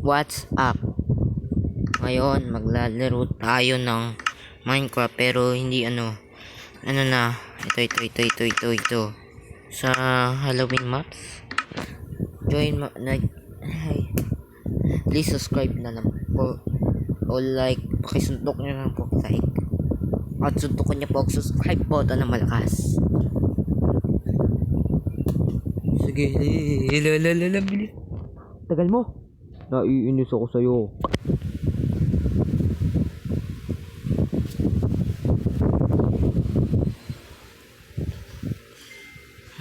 What's up? Ngayon, maglalaro tayo ng Minecraft pero hindi ano na, ito. Sa Halloween maps. Please subscribe na lang po. O like, pakisuntok nyo lang po like. At suntukan nyo po ang subscribe button na malakas. Sige, bilis. Tagal mo. Naiinis ako sa'yo.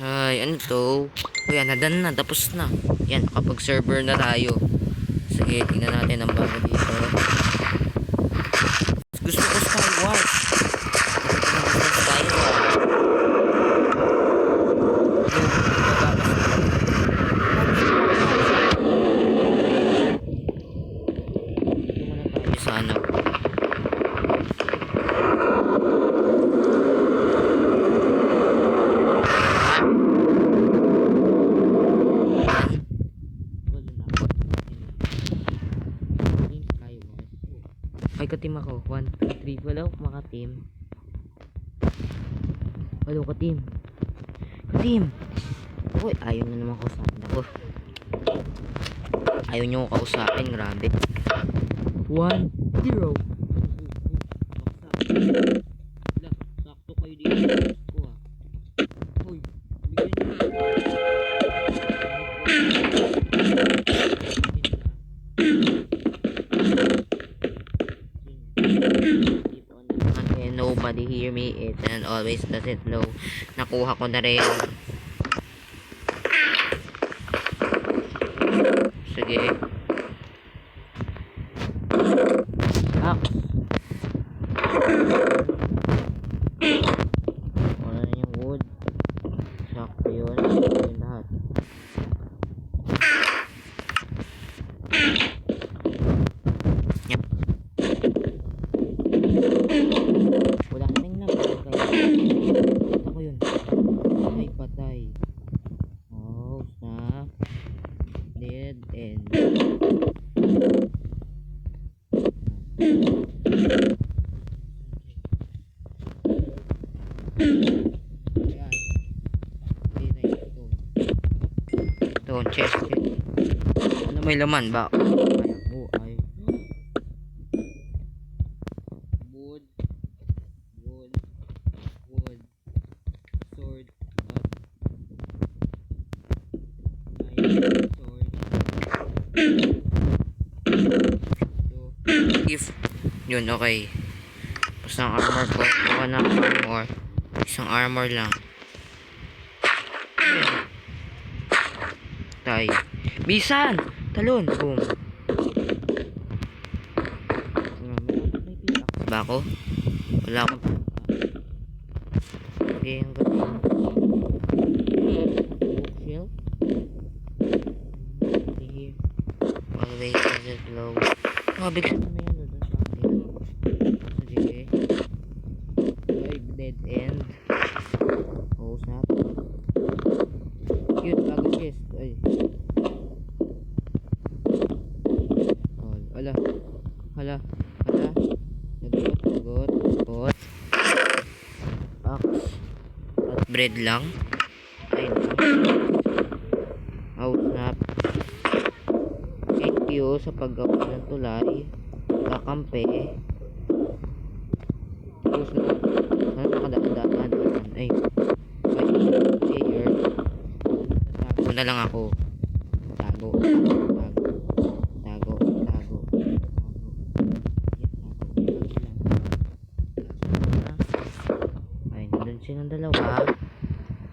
Ay, ano to? Kuya, nadan na. Tapos na. Yan, kapag server na tayo. Sige, tingnan natin ang bago dito. Gusto ko Skywars. Sana. Ay, ka-team ako. 1, 2, 3. Wala ako maka-team. Wala ka-team. Ka-team! Uy, ayaw na naman kausapin ako. Ayaw nyo ko kausapin. Grabe. 1, 0. Sakto kayo dito. Uy, bigyan nyo. Nobody hear me, it and always doesn't know. Nakuha ko na rin. Sige. Wala na yung wood. Sakto yun. Yung lahat. Yep. Wala na rin lang. Ako yun. Ay, patay. Oh, snap. Dead end. Ayan. Ito, chest. Ano may laman ba? Oh, ay. Wood. Sword. Sword. If yun, okay. Basta ang armor ko. Kuha na armor. Isang armor lang. Tay. Bisan! Talon! Boom. Ba ako? Wala akong okay, ang gabi. Bookshelf. Here. Always is it low. Bigyan na yan doon sa akin. Sige. Ay, dead end. Oh, snap. Cute, bago chest. Ay. Oh, hala. Nagot. Axe. At bread lang. Ay, oh, snap. Thank you sa paggawa ng tulay. Kakampi. Tapos na. Sana nakadaan. Ay. Player. Tago na lang ako. Tago. Ay, nandun silang dalawa.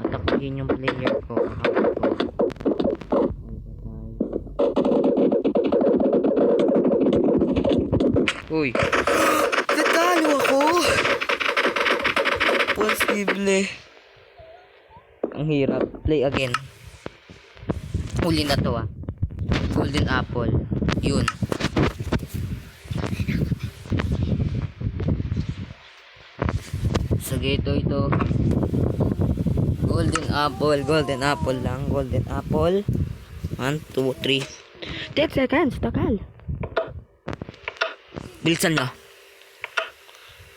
Atakuhin yung player ko. Uy. Natalo ako. Posible. Ang hirap. Play again. Huli na to ah. Golden apple. Yun. Sige, ito. Golden apple lang. Golden apple. 1, 2, 3. 10 seconds, tagal. Bilisan na.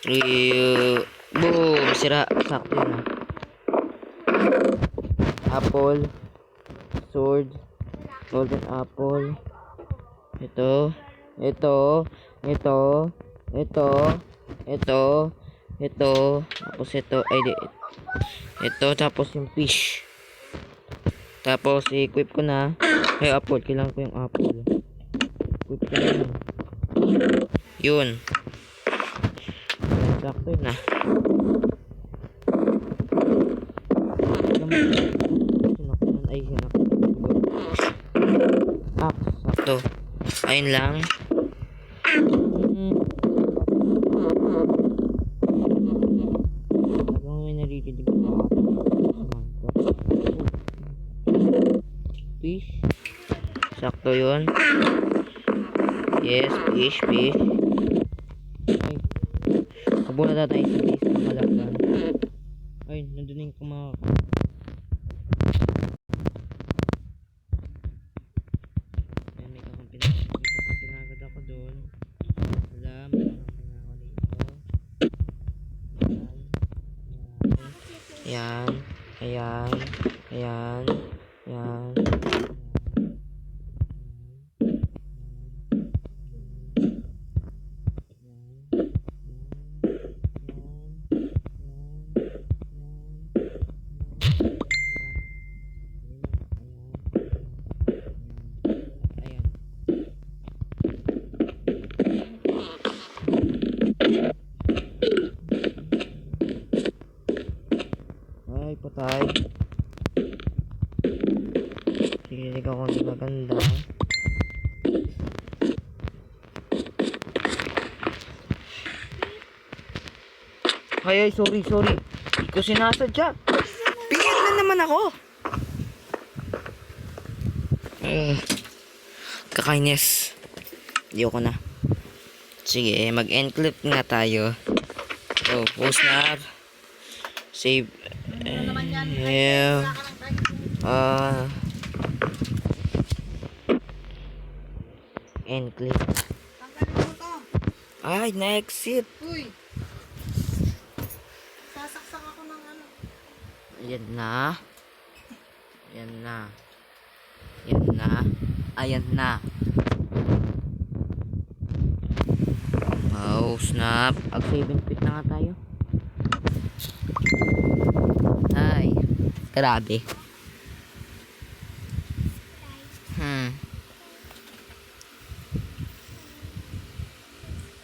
3, boom, sira. Sakto yun ah. Apple, sword, golden apple. Ito, tapos ito, ay di, ito, tapos yung fish. Tapos, equip ko na. Ay, apple, kailangan ko yung apple. Equip ko na yun. Yun. Sakto yun ah. Ay, sakto. Ayun lang. Hanggang may naririnig ko. Fish. Sakto yun. Yes, fish. Ay. Kabula na tayo sa base ng malakban. Ay, nandun yung kumak. May pinagad ako doon. Wala, may kakampin ako dito. Ayan. Ay, patay. Kinilig ako ng maganda. Ay, sorry. Hindi ko sinasadya. Pingin na naman ako. Kakainis. Ayoko na. Sige, mag-encrypt nga tayo. So, post na. Save. Yeah. Encrypt. Ay, na-exit. Uy! Sasaksak ako ng ano. Ayan na. Oh, snap. Ag 7 feet na nga tayo. Ay, grabe.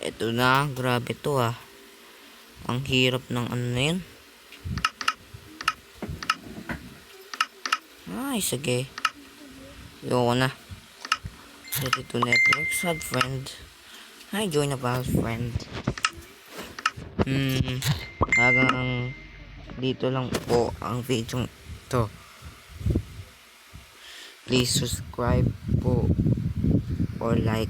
Ito na, grabe to ah. Ang hirap ng ano na yun. Ay, sige. Ayoko na. Ready to networks, add friend. Hi, join a pal friend. Hanggang dito lang po ang video to. Please subscribe po or like